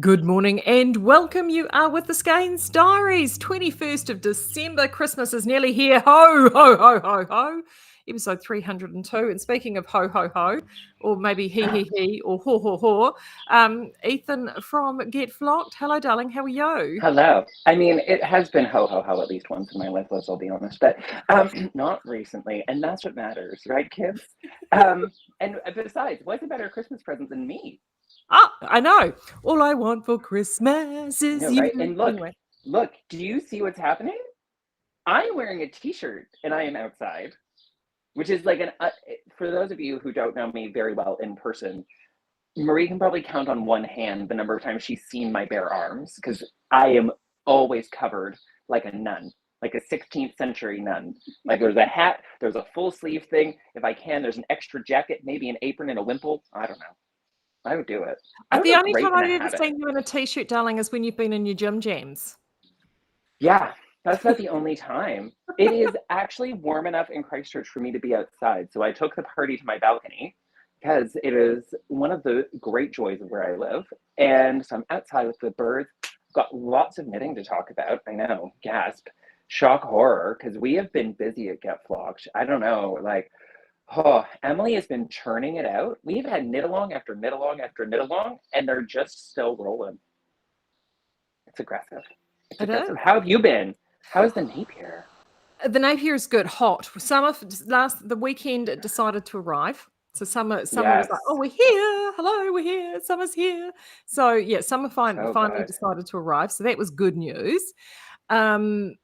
Good morning and welcome. You are with the Skeinz Diaries. 21st of December. Christmas is nearly here. Ho, ho, ho, ho, ho. Episode 302. And speaking of ho, ho, ho, or maybe he, or ho, ho, ho, Ethan from Get Flocked. Hello, darling. How are you? Hello. I mean, it has been ho ho ho at least once in my life, let's all be honest, but not recently, and that's what matters, right, kids? And besides, what's a better Christmas present than me? I know. All I want for Christmas I is know, you. right? And look, Anyway. look, do you see what's happening? I'm wearing a t-shirt and I am outside, which is like for those of you who don't know me very well in person, Marie can probably count on one hand the number of times she's seen my bare arms because I am always covered like a nun, like a 16th century nun. Like there's a hat, there's a full sleeve thing. If I can, there's an extra jacket, maybe an apron and a wimple. I don't know. I would do it. I would The look only great time in a I've ever habit. seen you in a t-shirt, darling, is when you've been in your gym jams. Yeah, that's not the only time. It is actually warm enough in Christchurch for me to be outside. So I took the party to my balcony because it is one of the great joys of where I live. And so I'm outside with the birds. Got lots of knitting to talk about. I know, gasp, shock horror, because we have been busy at Get Flocked. I don't know, like, oh, Emily has been churning it out. We've had knit along after knit along after knit along, and they're just still rolling. It's aggressive. It's It aggressive. is. How have you been? How's the napier? The Napier is good, hot. The weekend it decided to arrive. So summer was Yes, like, oh, we're here. Hello, we're here. Summer's here. So yeah, summer so finally good. decided to arrive. So that was good news. Um,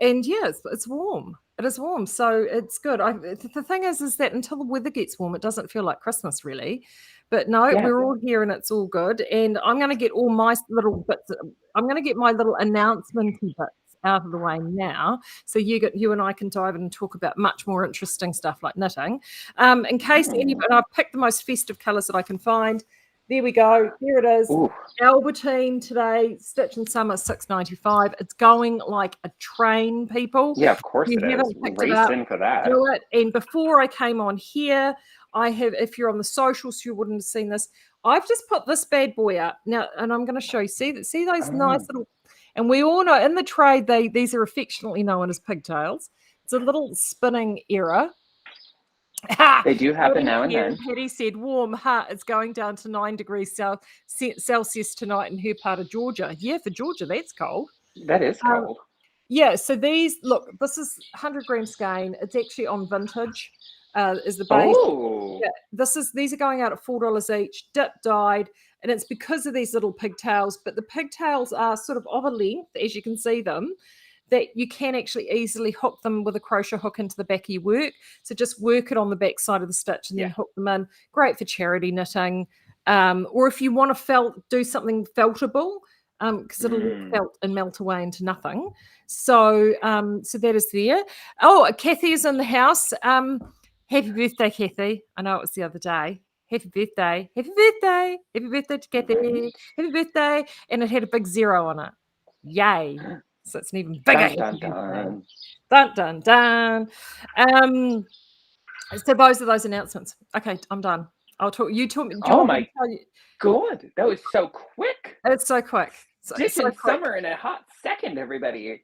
and yeah, it's warm. It is warm, so it's good. The thing is that until the weather gets warm, it doesn't feel like Christmas really. But no, Yeah. we're all here and it's all good. And I'm going to get all my little bits. I'm going to get my little announcement bits out of the way now, so you and I can dive in and talk about much more interesting stuff like knitting. In case anybody, I've picked the most festive colours that I can find. There we go. Here it is. Ooh, Albertine today, Stitch in Summer, $6.95. It's going like a train, people. yeah, of course If it you is. haven't picked it Race up, in for that. do it. And before I came on here, if you're on the socials, you wouldn't have seen this. I've just put this bad boy up now, and I'm going to show you. See those nice little, and we all know in the trade these are affectionately known as pigtails. It's a little spinning error. They do happen now and then. Patty said, warm, it's going down to 9 degrees Celsius tonight in her part of Georgia. Yeah, for Georgia, that's cold. That is cold. Yeah, so this is 100 gram skein. It's actually on vintage, is the base. Oh, Yeah, these are going out at $4 each, dip dyed, and it's because of these little pigtails, but the pigtails are sort of a length, as you can see them, that you can actually easily hook them with a crochet hook into the back of your work. So just work it on the back side of the stitch and then hook them in. Great for charity knitting. Or if you want to do something feltable, because it'll felt and melt away into nothing. So so that is there. Oh, Kathy is in the house. Happy birthday, Kathy. I know it was the other day. Happy birthday. Happy birthday. Happy birthday to Kathy. Happy birthday. And it had a big 0 on it. Yay. So it's an even bigger dun, dun, dun, dun, dun. So those are those announcements. Okay, I'm done. I'll talk. You talk. Oh my God, that was so quick. It's so quick. Stitch in Summer in a hot second, everybody.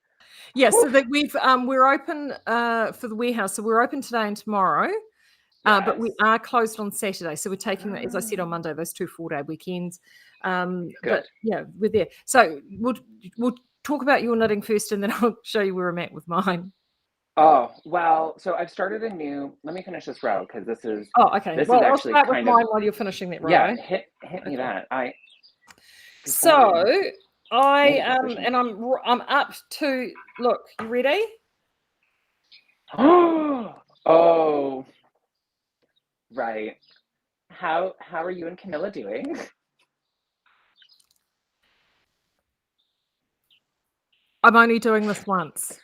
Yes, so that we're open for the warehouse. So we're open today and tomorrow. But we are closed on Saturday. So we're taking, as I said on Monday, those 2 4-day weekends. But yeah, we're there. So we'll talk about your knitting first, and then I'll show you where I'm at with mine. Oh, well, so I've started let me finish this row because this is. Oh, okay. This well, is I'll actually start with kind mine of, while you're finishing that row. Yeah, hit me that. So and I'm up to, look, you ready? Oh, right. How are you and Camilla doing? I'm only doing this once.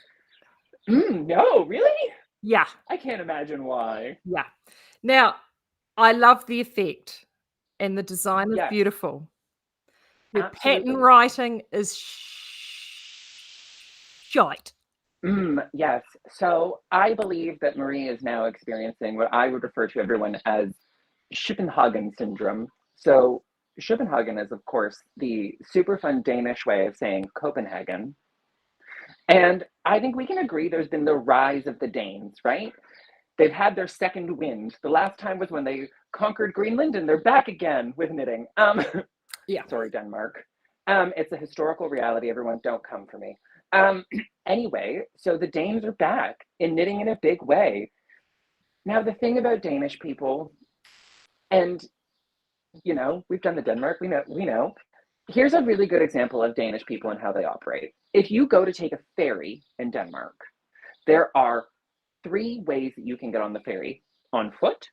No, really? Yeah. I can't imagine why. Yeah. Now, I love the effect, and the design is beautiful. The pattern writing is shite. Yes. So I believe that Marie is now experiencing what I would refer to everyone as Schippenhagen syndrome. So Copenhagen is, of course, the super fun Danish way of saying Copenhagen. And I think we can agree there's been the rise of the Danes, right? They've had their second wind. The last time was when they conquered Greenland, and they're back again with knitting. Yeah. Sorry, Denmark. It's a historical reality. Everyone, don't come for me. Anyway, so the Danes are back in knitting in a big way. Now, the thing about Danish people, and we've done the Denmark, we know. Here's a really good example of Danish people and how they operate. If you go to take a ferry in Denmark, there are 3 ways that you can get on the ferry: on foot,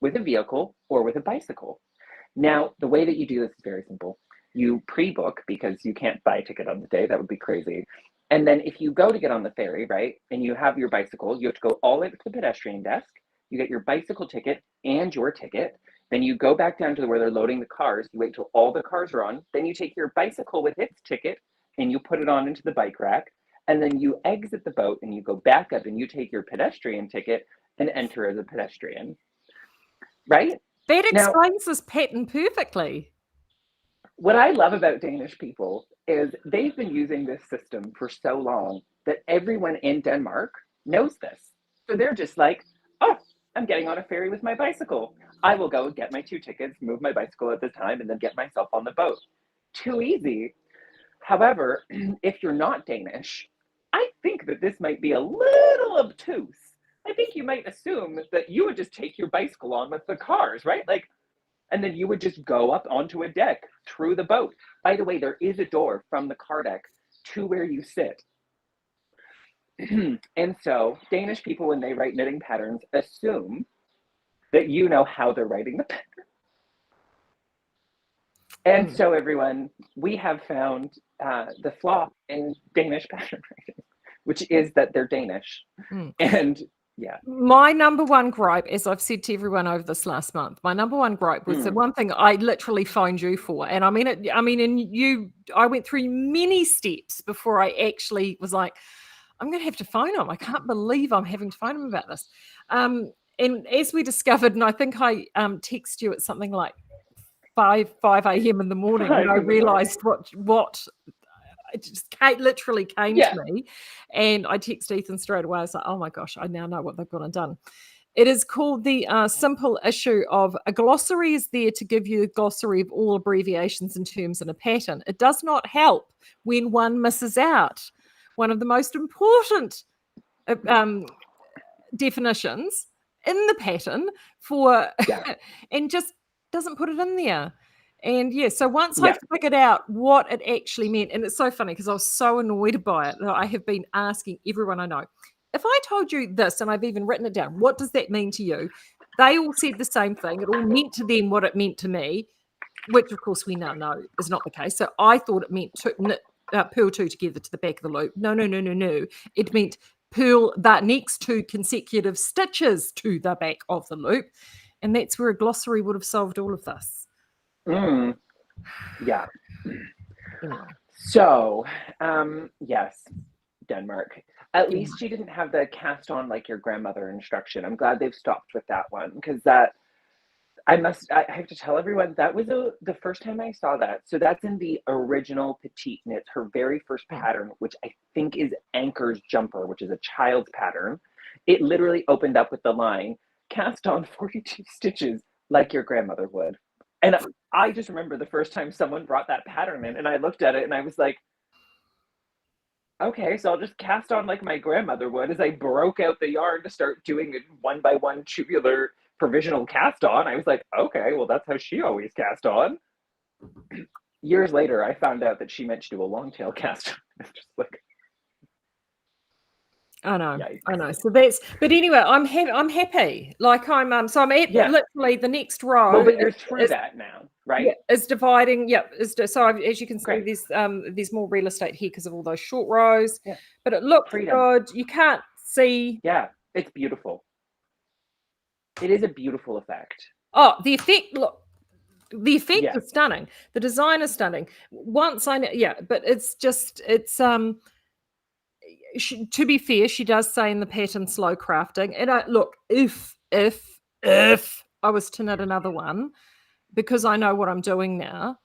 with a vehicle, or with a bicycle. Now, the way that you do this is very simple. You pre-book, because you can't buy a ticket on the day. That would be crazy. And then if you go to get on the ferry, right, and you have your bicycle, you have to go all the way to the pedestrian desk. You get your bicycle ticket and your ticket. Then you go back down to where they're loading the cars. You wait till all the cars are on. Then you take your bicycle with its ticket and you put it on into the bike rack. And then you exit the boat and you go back up and you take your pedestrian ticket and enter as a pedestrian. Right? That explains this pattern perfectly. What I love about Danish people is they've been using this system for so long that everyone in Denmark knows this. So they're just like, oh, I'm getting on a ferry with my bicycle. I will go get my 2 tickets, move my bicycle at the time, and then get myself on the boat. Too easy. However, if you're not Danish, I think that this might be a little obtuse. I think you might assume that you would just take your bicycle on with the cars, right? And then you would just go up onto a deck through the boat. By the way, there is a door from the car deck to where you sit. And so Danish people, when they write knitting patterns, assume that you know how they're writing the pattern. And so everyone, we have found the flaw in Danish pattern writing, which is that they're Danish. And yeah. My number one gripe, as I've said to everyone over this last month, my number one gripe was the one thing I literally phoned you for. And I went through many steps before I actually was like, I'm going to have to phone him. I can't believe I'm having to phone him about this. And as we discovered, and I think I text you at something like 5 a.m. in the morning, and I realized what it just literally came to me, and I text Ethan straight away. I was like, oh my gosh, I now know what they've gone and done. It is called the simple issue of a glossary is there to give you a glossary of all abbreviations and terms in a pattern. It does not help when one misses out one of the most important definitions in the pattern and just doesn't put it in there. And so once I figured out what it actually meant, and it's so funny because I was so annoyed by it that I have been asking everyone I know, if I told you this and I've even written it down, what does that mean to you? They all said the same thing. It all meant to them what it meant to me, which of course we now know is not the case. So I thought it meant to knit, purl 2 together to the back of the loop. No. It meant purl that next 2 consecutive stitches to the back of the loop. And that's where a glossary would have solved all of this. Yeah. So, yes, Denmark. At least she didn't have the cast on like your grandmother instruction. I'm glad they've stopped with that one, because that I have to tell everyone that was the first time I saw that. So that's in the original Petite Knits, her very first pattern, which I think is Anchor's Jumper, which is a child's pattern. It literally opened up with the line, cast on 42 stitches like your grandmother would. And I just remember the first time someone brought that pattern in, and I looked at it and I was like, okay, so I'll just cast on like my grandmother would, as I broke out the yarn to start doing a 1x1 tubular provisional cast on. I was like, okay, well, that's how she always cast on. Years later, I found out that she meant to do a long tail cast on. Just like, I know. So but anyway, I'm happy. Like I'm so I'm at literally the next row. Well, but you're through that now, right? Yeah, is dividing. Yeah, so as you can see, there's more real estate here because of all those short rows. Yeah. But it looks good. You can't see. Yeah, it's beautiful. It is a beautiful effect. Oh, the effect! Look, the effect is stunning. The design is stunning. Once I know, but it's to be fair, she does say in the pattern slow crafting. And look, if I was to knit another one, because I know what I'm doing now,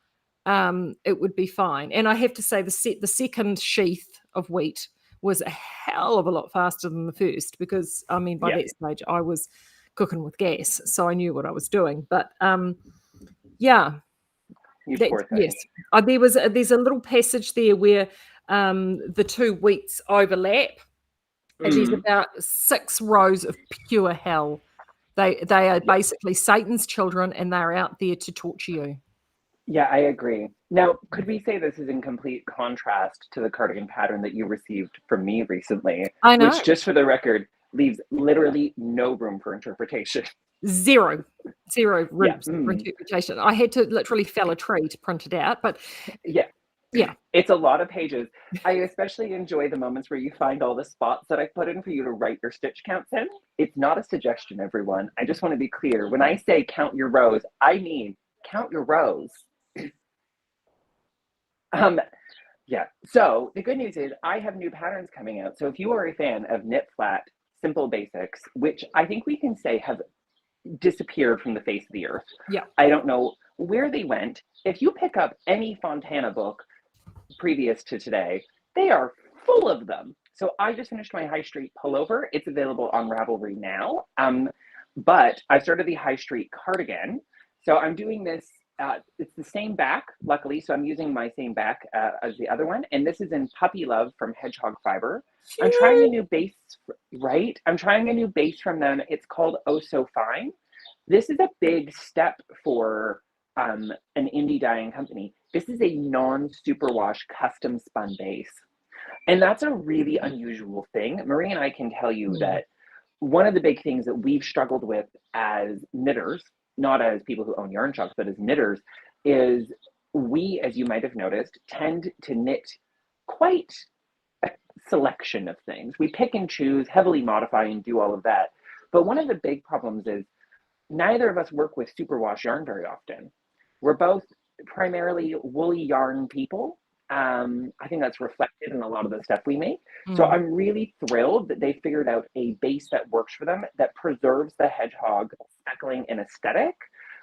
it would be fine. And I have to say, the second sheath of wheat was a hell of a lot faster than the first, because I mean, by Yeah, that stage I was cooking with gas, so I knew what I was doing. But yeah, you that, poor yes, thing. there's a little passage there where the two wheats overlap, and there's Mm. about 6 rows of pure hell. They are Yeah, basically Satan's children, and they're out there to torture you. yeah, I agree. Now, could we say this is in complete contrast to the cardigan pattern that you received from me recently, I know. which, just for the record, leaves literally no room for interpretation? Zero, zero Yeah, room for interpretation. I had to literally fell a tree to print it out, but yeah. yeah. It's a lot of pages. I especially enjoy the moments where you find all the spots that I put in for you to write your stitch counts in. It's not a suggestion, everyone. I just want to be clear. When I say count your rows, I mean count your rows. Um, yeah. So the good news is I have new patterns coming out. So if you are a fan of knit flat, simple basics, which I think we can say have disappeared from the face of the earth. Yeah. I don't know where they went. If you pick up any Fontana book previous to today, they are full of them. So I just finished my High Street pullover. It's available on Ravelry now. But I started the High Street cardigan. So I'm doing this. It's the same back, luckily. So I'm using my same back as the other one. And this is in Puppy Love from Hedgehog Fiber. I'm trying a new base, right? I'm trying a new base from them. It's called Oh So Fine. This is a big step for an indie dyeing company. This is a non-superwash custom spun base. And that's a really unusual thing. Marie and I can tell you that one of the big things that we've struggled with as knitters, not as people who own yarn shops, but as knitters, is we, as you might have noticed, tend to knit quite a selection of things. We pick and choose, heavily modify, and do all of that. But one of the big problems is neither of us work with superwash yarn very often. We're both primarily woolly yarn people. I think that's reflected in a lot of the stuff we make. So I'm really thrilled that they figured out a base that works for them, that preserves the hedgehog speckling and aesthetic,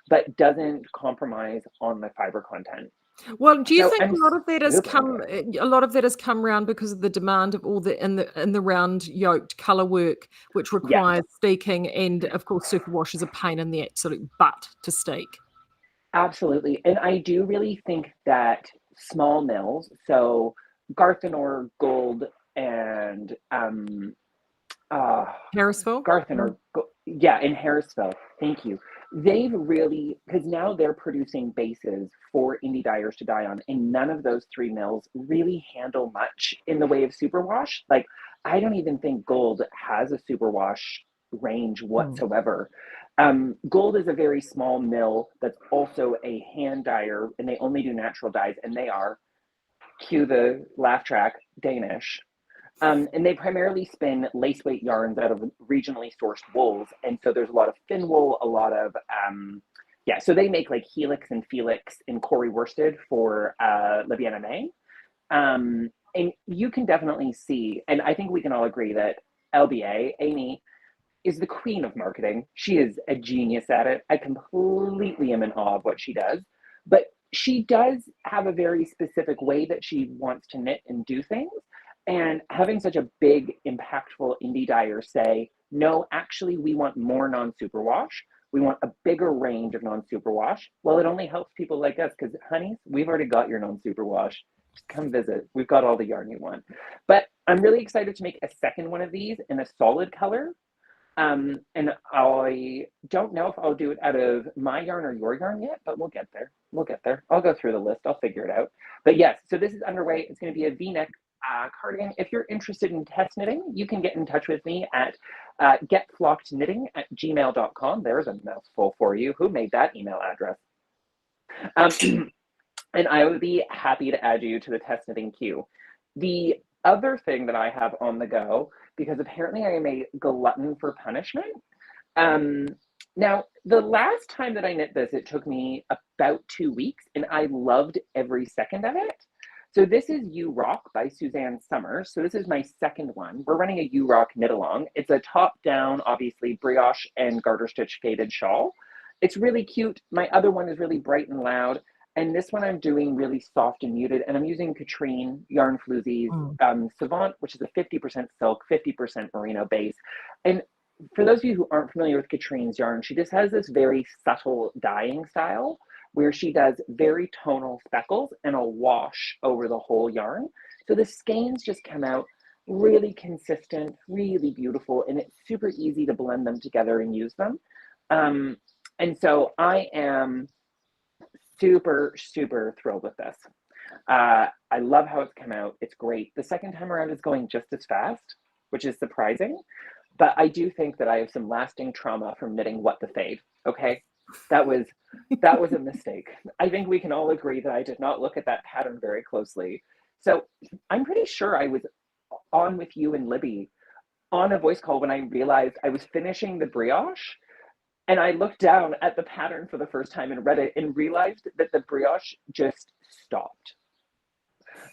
but doesn't compromise on the fiber content. Well, do you So think I'm a lot of that has super come excited. a lot of that has come around because of the demand of all the in the round yoked colour work, which Yeah, requires steeking, and of course superwash is a pain in the absolute butt to steek. absolutely. And I do really think that small mills, so Garthenor Gold and uh, Harrisville? Garthenor, yeah, in Harrisville, thank you. They've really, because now they're producing bases for indie dyers to dye on, and none of those three mills really handle much in the way of superwash. Like, I don't even think Gold has a superwash range Mm. whatsoever. Gold is a very small mill that's also a hand dyer, and they only do natural dyes, and they are, cue the laugh track, Danish. And they primarily spin lace weight yarns out of regionally sourced wools. And so there's a lot of thin wool, a lot of, yeah, so they make like Helix and Felix and Corey Worsted for Le Bien-Aimé. And you can definitely see, and I think we can all agree that LBA, Amy, is the queen of marketing. She is a genius at it. I completely am in awe of what she does. But she does have a very specific way that she wants to knit and do things. And having such a big, impactful indie dyer say, no, actually, we want more non superwash. We want a bigger range of non superwash. Well, it only helps people like us because, honeys, we've already got your non superwash. Just come visit. We've got all the yarn you want. But I'm really excited to make a second one of these in a solid color. And I don't know if I'll do it out of my yarn or your yarn yet, but we'll get there. We'll get there. I'll go through the list. I'll figure it out. But yes, so this is underway. It's going to be a V-neck cardigan. If you're interested in test knitting, you can get in touch with me at getflockedknitting@gmail.com. There's a mouthful for you. Who made that email address? And I would be happy to add you to the test knitting queue. The other thing that I have on the go, because apparently I am a glutton for punishment. Now, the last time that I knit this, it took me about 2 weeks, and I loved every second of it. So this is You Rock by Suzanne Summers. So this is my second one. We're running a You Rock knit along. It's a top down, obviously, brioche and garter stitch faded shawl. It's really cute. My other one is really bright and loud. And this one I'm doing really soft and muted. And I'm using Catrine Yarn Floozies Savant, which is a 50% silk, 50% merino base. And for those of you who aren't familiar with Catrine's yarn, she just has this very subtle dyeing style where she does very tonal speckles and a wash over the whole yarn. So the skeins just come out really consistent, really beautiful, and it's super easy to blend them together and use them. And so I am super, super thrilled with this. I love how it's come out. It's great. The second time around is going just as fast, which is surprising. But I do think that I have some lasting trauma from knitting What the Fade. Okay, that was a mistake. I think we can all agree that I did not look at that pattern very closely. So I'm pretty sure I was on with you and Libby on a voice call when I realized I was finishing the brioche, and I looked down at the pattern for the first time and read it and realized that the brioche just stopped.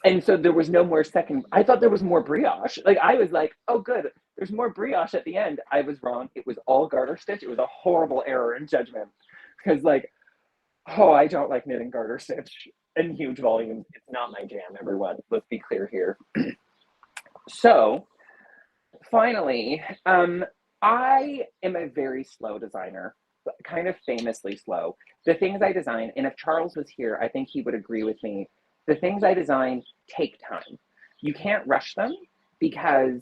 And so there was no more second. I thought there was more brioche. Like I was like, oh good, there's more brioche at the end. I was wrong. It was all garter stitch. It was a horrible error in judgment because like, oh, I don't like knitting garter stitch in huge volumes. It's not my jam, everyone. Let's be clear here. So finally, I am a very slow designer, kind of famously slow. The things I design, and if Charles was here, I think he would agree with me, the things I design take time. You can't rush them because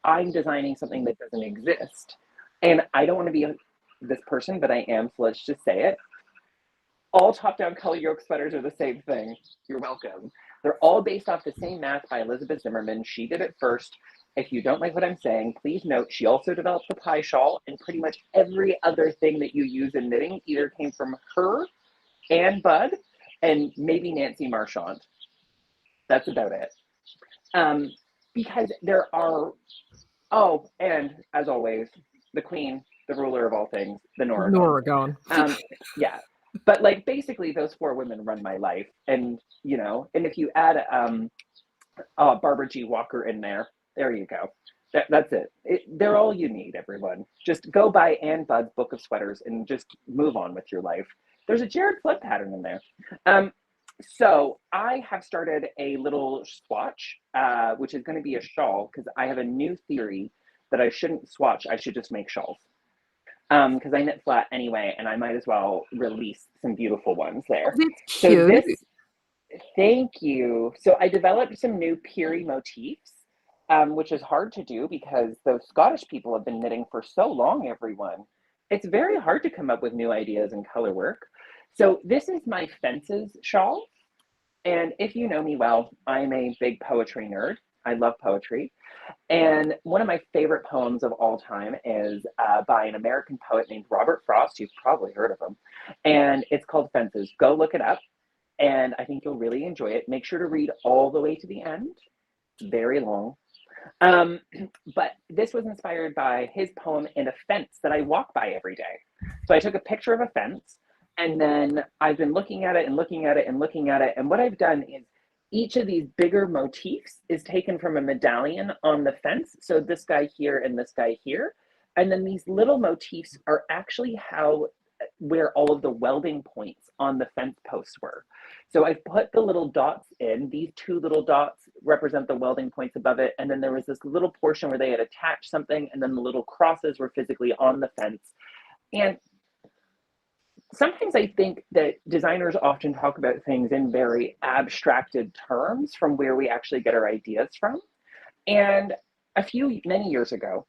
I'm designing something that doesn't exist. And I don't want to be this person, but I am, so let's just say it. All top-down color yoke sweaters are the same thing. You're welcome. They're all based off the same math by Elizabeth Zimmerman. She did it first. If you don't like what I'm saying, please note she also developed the pie shawl, and pretty much every other thing that you use in knitting either came from her and Bud and maybe Nancy Marchand. That's about it. Because there are, oh, and as always, the queen, the ruler of all things, the Noragon. Yeah. But like basically those four women run my life. And you know, and if you add Barbara G. Walker in there you go. That's it. They're all you need, everyone. Just go buy Anne Bud's Book of Sweaters and just move on with your life. There's a Jared Flood pattern in there. So I have started a little swatch, which is going to be a shawl because I have a new theory that I shouldn't swatch. I should just make shawls because I knit flat anyway, and I might as well release some beautiful ones there. Oh, that's cute. So this, thank you. So I developed some new Peary motifs, which is hard to do because those Scottish people have been knitting for so long, everyone. It's very hard to come up with new ideas and color work. So this is my Fences shawl. And if you know me well, I'm a big poetry nerd. I love poetry. And one of my favorite poems of all time is by an American poet named Robert Frost. You've probably heard of him. And it's called Fences. Go look it up. And I think you'll really enjoy it. Make sure to read all the way to the end. It's very long. But this was inspired by his poem and a fence that I walk by every day. So I took a picture of a fence, and then I've been looking at it and looking at it and looking at it. And what I've done is each of these bigger motifs is taken from a medallion on the fence. So this guy here and this guy here. And then these little motifs are actually where all of the welding points on the fence posts were. So I've put the little dots in. These two little dots represent the welding points above it. And then there was this little portion where they had attached something, and then the little crosses were physically on the fence. And sometimes I think that designers often talk about things in very abstracted terms from where we actually get our ideas from. And many years ago,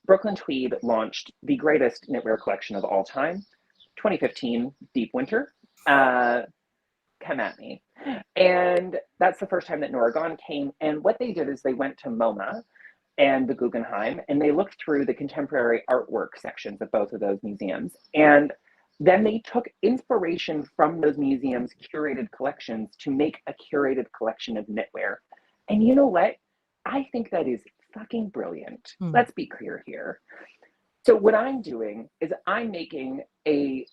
Brooklyn Tweed launched the greatest knitwear collection of all time, 2015 Deep Winter. Come at me. And that's the first time that Noragon came. And what they did is they went to MoMA and the Guggenheim, and they looked through the contemporary artwork sections of both of those museums. And then they took inspiration from those museums' curated collections to make a curated collection of knitwear. And you know what? I think that is fucking brilliant. Let's be clear here. So what I'm doing is I'm making a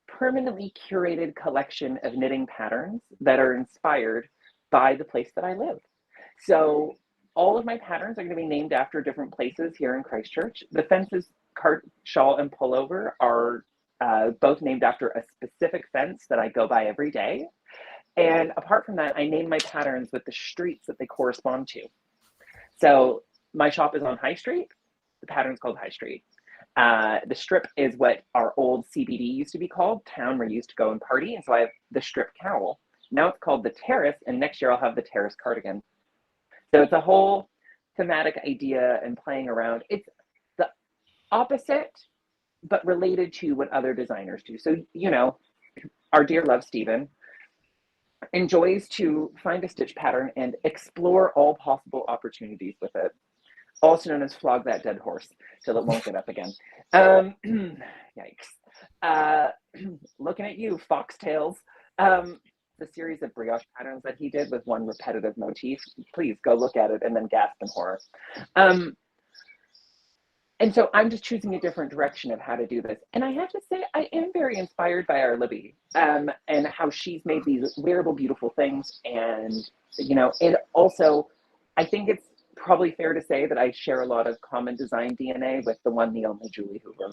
permanently curated collection of knitting patterns that are inspired by the place that I live. So all of my patterns are going to be named after different places here in Christchurch. The Fences cart, shawl, and pullover are both named after a specific fence that I go by every day. And apart from that, I name my patterns with the streets that they correspond to. So my shop is on High Street. The pattern's called High Street. The strip is what our old CBD used to be called, town where you used to go and party. And so I have the strip cowl. Now it's called the terrace, and next year I'll have the terrace cardigan. So it's a whole thematic idea and playing around. It's the opposite, but related to what other designers do. So, you know, our dear love, Stephen, enjoys to find a stitch pattern and explore all possible opportunities with it. Also known as flog that dead horse till it won't get up again. Yikes. Looking at you, foxtails. The series of brioche patterns that he did with one repetitive motif. Please go look at it and then gasp in horror. And so I'm just choosing a different direction of how to do this. And I have to say, I am very inspired by our Libby and how she's made these wearable, beautiful things. And, you know, and also I think it's probably fair to say that I share a lot of common design DNA with the one, the only Julie Hoover.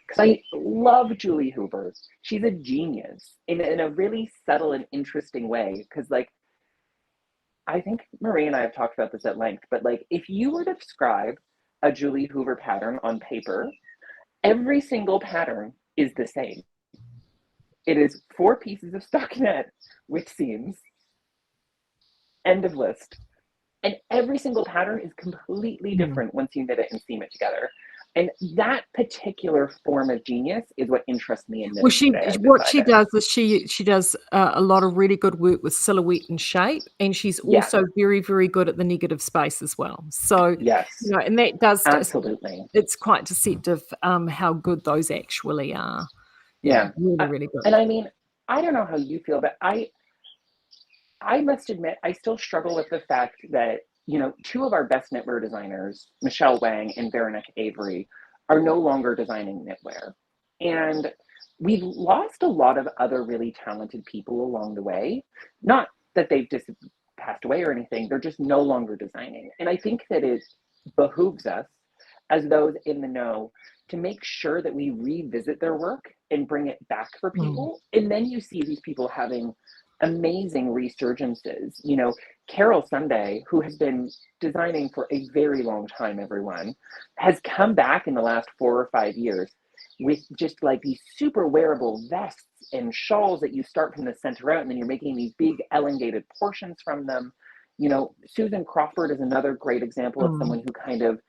Because I love Julie Hoover. She's a genius in a really subtle and interesting way. Because, like, I think Marie and I have talked about this at length, but, like, if you were to describe a Julie Hoover pattern on paper, every single pattern is the same. It is 4 pieces of stockinette with seams. End of list. And every single pattern is completely different once you knit it and seam it together. And that particular form of genius is what interests me in knitting. Well, what she does is she does a lot of really good work with silhouette and shape, and she's also very, very good at the negative space as well. So, yes, you know, and that does absolutely. It's quite deceptive how good those actually are. Yeah, really, really good. And I mean, I don't know how you feel, but I must admit, I still struggle with the fact that, you know, 2 of our best knitwear designers, Michelle Wang and Veronique Avery, are no longer designing knitwear. And we've lost a lot of other really talented people along the way. Not that they've just passed away or anything, they're just no longer designing. And I think that it behooves us, as those in the know, to make sure that we revisit their work and bring it back for people. And then you see these people having amazing resurgences. You know, Carol Sunday, who has been designing for a very long time, everyone, has come back in the last 4 or 5 years with just like these super wearable vests and shawls that you start from the center out, and then you're making these big elongated portions from them. You know, Susan Crawford is another great example of someone who kind of,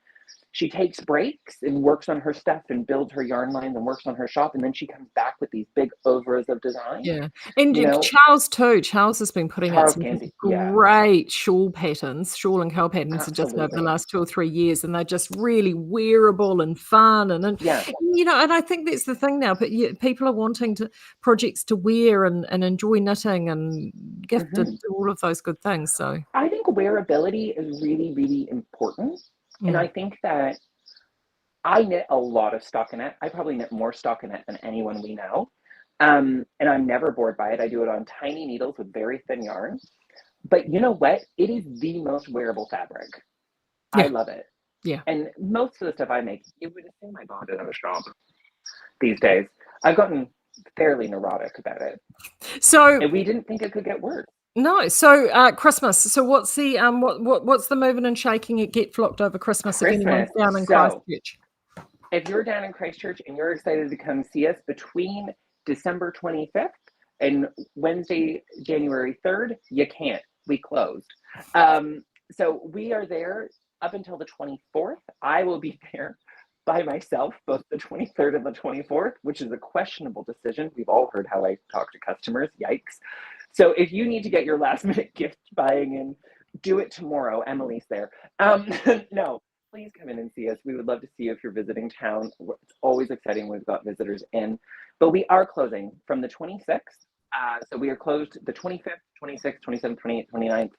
she takes breaks and works on her stuff and builds her yarn lines and works on her shop, and then she comes back with these big oeuvres of design. Yeah, and you know, Charles too. Charles has been putting out some Gansey, great shawl patterns, shawl and cowl patterns just over the last 2 or 3 years, and they're just really wearable and fun. And you know, and I think that's the thing now. But people are wanting projects to wear and enjoy knitting and gifted all of those good things. So I think wearability is really, really important. And I think that I knit a lot of stockinette. I probably knit more stockinette than anyone we know. And I'm never bored by it. I do it on tiny needles with very thin yarn. But you know what? It is the most wearable fabric. I love it. Yeah. And most of the stuff I make, you would assume I bought it at a shop these days. I've gotten fairly neurotic about it. So and we didn't think it could get worse. No, so Christmas. So what's the what's the moving and shaking at Get Flocked over Christmas if anyone's down in Christchurch? If you're down in Christchurch and you're excited to come see us between December 25th and Wednesday, January 3rd, you can't. We closed. So we are there up until the 24th. I will be there by myself, both the 23rd and the 24th, which is a questionable decision. We've all heard how I talk to customers. Yikes. So if you need to get your last minute gift buying in, do it tomorrow. Emily's there. No, please come in and see us. We would love to see you if you're visiting town. It's always exciting when we've got visitors in. But we are closing from the 26th. So we are closed the 25th, 26th, 27th, 28th, 29th,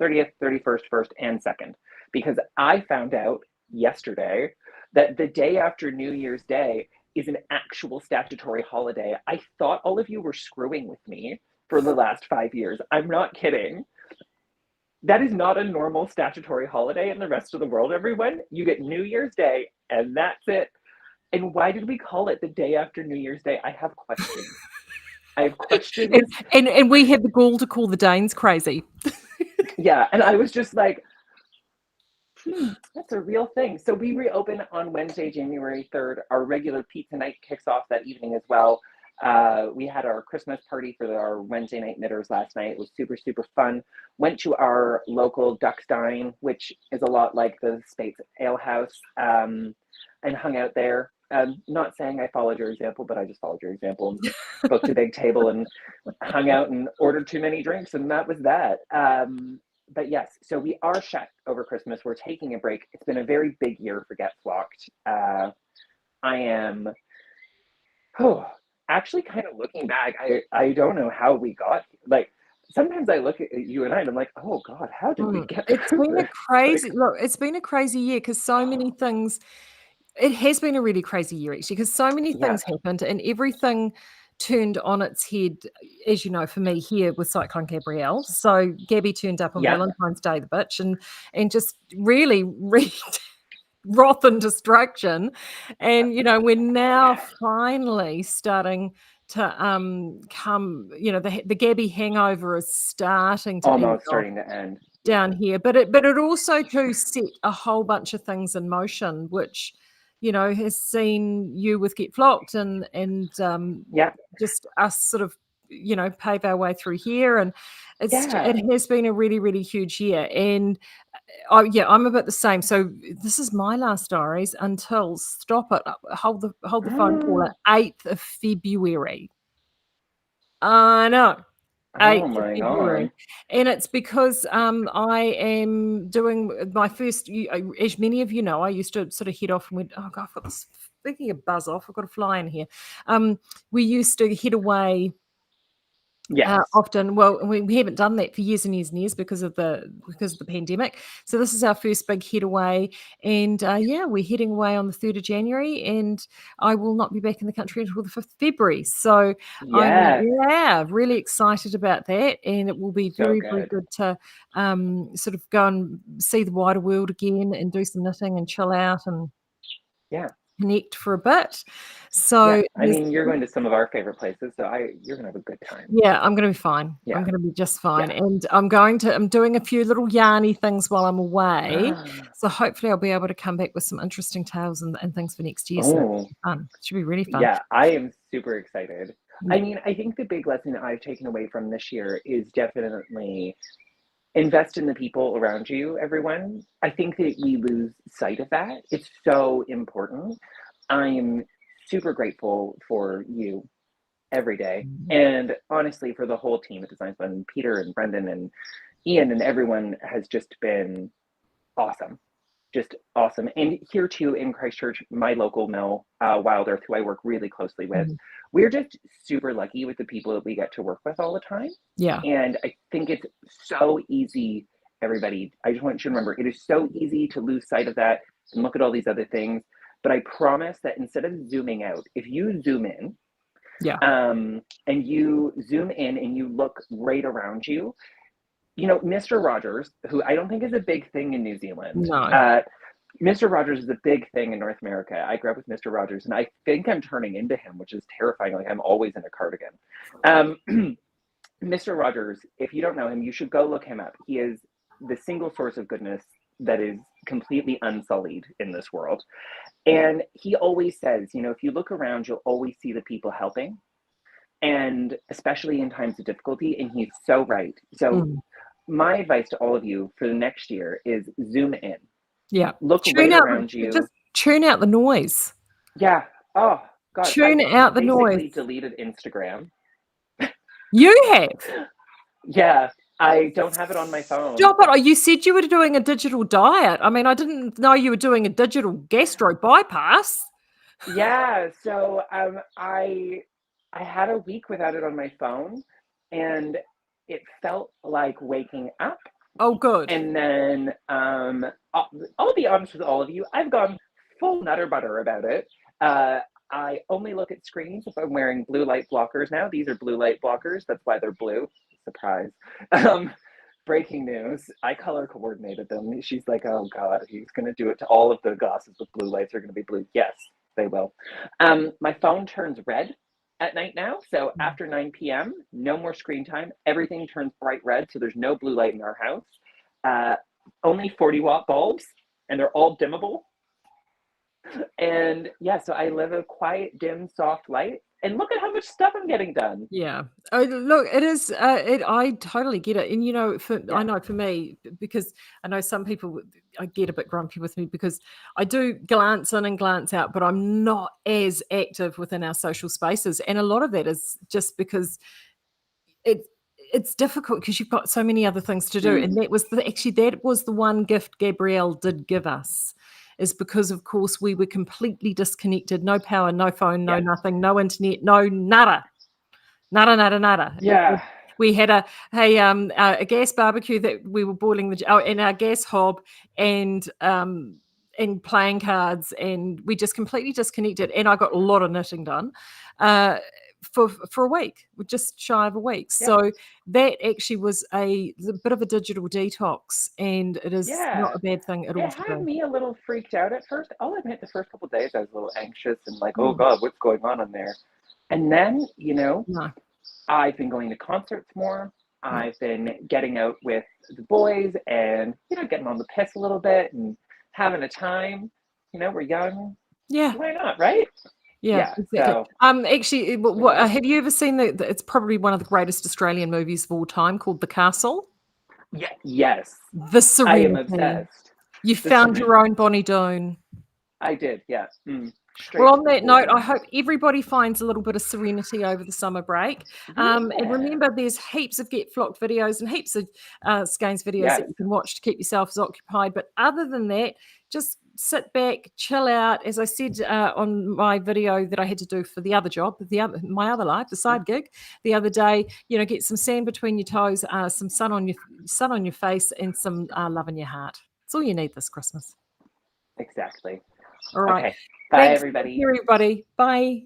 30th, 31st, 1st, and 2nd. Because I found out yesterday that the day after New Year's Day is an actual statutory holiday. I thought all of you were screwing with me for the last 5 years. I'm not kidding. That is not a normal statutory holiday in the rest of the world, everyone. You get New Year's Day, and that's it. And why did we call it the day after New Year's Day? I have questions. I have And, questions. and we had the gall to call the Danes crazy. Yeah, and I was just like, that's a real thing. So we reopen on Wednesday, January 3rd. Our regular pizza night kicks off that evening as well. We had our Christmas party for our Wednesday night knitters last night. It was super, super fun. Went to our local Duck's Dine, which is a lot like the Spates Ale House, and hung out there. Not saying I followed your example, but I just followed your example and booked a big table and hung out and ordered too many drinks, and that was that. But yes, so we are shut over Christmas. We're taking a break. It's been a very big year for Get Flocked. I am actually kind of looking back. I don't know how we got here. Like sometimes I look at you and I'm like, oh God, how did we get It's through been a this? crazy Like, look. It's been a crazy year because so many things. It has been a really crazy year actually because so many yeah, things happened and everything turned on its head, as you know, for me here with Cyclone Gabrielle. So Gabby turned up on yeah. Valentine's Day, the bitch, and just really wreaked wrath and destruction. And we're now finally starting to come. The Gabby hangover is starting to ease Almost off starting to end. down here, but it also too set a whole bunch of things in motion, which has seen you with Get Flocked and Yeah, just us sort of pave our way through here, and yeah. it has been a really really huge year, and I'm a bit the same. So this is my last diaries until stop it. Hold the phone call at 8th of February. I know. Oh 8th of my February, God. and it's because, I am doing my first as many of you know, I used to sort of head off and went, "Oh god, I've got this," speaking of buzz off, I've got a fly in here. We used to head away Yes. often. Well, we haven't done that for years and years and years because of the pandemic. So this is our first big getaway, and yeah, we're heading away on the 3rd of January, and I will not be back in the country until the 5th of February. So I'm Yes. really excited about that, and it will be So very very good. good to sort of go and see the wider world again, and do some knitting and chill out and Yeah. connect for a bit. Yeah. So I mean, you're going to some of our favorite places, so you're gonna have a good time. yeah, I'm gonna be fine. I'm Yeah. gonna be just Yeah. fine, and I'm doing a few little yarny things while I'm away, so hopefully I'll be able to come back with some interesting tales and things for next year, so that Oh, should be fun. Should be really fun. yeah, I am super excited. I Yeah. mean, I think the big lesson that I've taken away from this year is definitely invest in the people around you, everyone. I think that we lose sight of that. It's so important. I'm super grateful for you every day. And honestly, for the whole team at Design Fund, Peter and Brendan and Ian and everyone has just been awesome. Just awesome. And here too in Christchurch, my local mill, Wild Earth, who I work really closely with, Mhm. we're just super lucky with the people that we get to work with all the time. Yeah. And I think it's so easy, everybody. I just want you to remember it is so easy to lose sight of that and look at all these other things. But I promise that instead of zooming out, if you zoom in, Yeah. and you zoom in and you look right around you, Mr. Rogers, who I don't think is a big thing in New Zealand, No. Mr. Rogers is a big thing in North America. I grew up with Mr. Rogers, and I think I'm turning into him, which is terrifying. Like I'm always in a cardigan. Mr. Rogers, if you don't know him, you should go look him up. He is the single source of goodness that is completely unsullied in this world. And he always says, if you look around, you'll always see the people helping, and especially in times of difficulty. And he's so right. So Mm. my advice to all of you for the next year is zoom in, Yeah. look Tune right out around you. just tune out the noise. Yeah. Oh God, Tune I out the noise. basically deleted Instagram. You have. Yeah, I don't have it on my phone. Stop it. Oh, you said you were doing a digital diet. I mean, I didn't know you were doing a digital gastro bypass. Yeah, so I had a week without it on my phone, and it felt like waking up. Oh, good. And then I'll be honest with all of you, I've gone full nutter butter about it. I only look at screens if I'm wearing blue light blockers now. These are blue light blockers. That's why they're blue. Surprise. Um, Breaking news. I color coordinated them. She's like, oh God, he's going to do it to all of the glasses with blue lights are going to be blue. Yes. they will. My phone turns red at night now. So after 9 p.m., no more screen time. Everything turns bright red. So there's no blue light in our house. Only 40-watt bulbs, and they're all dimmable. And yeah, so I live a quiet, dim, soft light. And look at how much stuff I'm getting done. Yeah. Oh, look, it is. I totally get it, and I Yeah. know for me, because I know some people, I get a bit grumpy with me because I do glance in and glance out, but I'm not as active within our social spaces, and a lot of that is just because it it's difficult because you've got so many other things to do, and Mm, that was the one gift Gabrielle did give us, is because of course we were completely disconnected, no power, no phone, no yeah. nothing, no internet, no nada. Nada, nada, nada. Yeah. We had a gas barbecue that we were boiling and our gas hob, and playing cards, and we just completely disconnected, and I got a lot of knitting done, for a week, just shy of a week. Yeah. So that actually was a bit of a digital detox, and it is not Yeah. a bad thing at all It to had do. me a little freaked out at first. I'll admit, the first couple of days I was a little anxious and like, oh Mm, God, what's going on there? And then, no, I've been going to concerts more. yeah. I've been getting out with the boys and, getting on the piss a little bit and having a time. We're young. Yeah. Why not, right? Yeah, Yeah. exactly. So Actually, have you ever seen it's probably one of the greatest Australian movies of all time, called The Castle? yeah, yes, The I am serenity. obsessed. You The found syringe. your own Bonnie Doon. I did, yeah. Well, Straight to on the that note, I core. hope everybody finds a little bit of serenity over the summer break. And Yeah. remember, there's heaps of Get Flocked videos and heaps of Skeinz videos Yes. that you can watch to keep yourselves occupied. But other than that, just sit back, chill out. As I said on my video that I had to do for the other job, my other life, the side gig, the other day, get some sand between your toes, some sun on your face, and some love in your heart. That's all you need this Christmas. Exactly. All right. Okay. Bye, Thanks. Take everybody. care, everybody. Bye.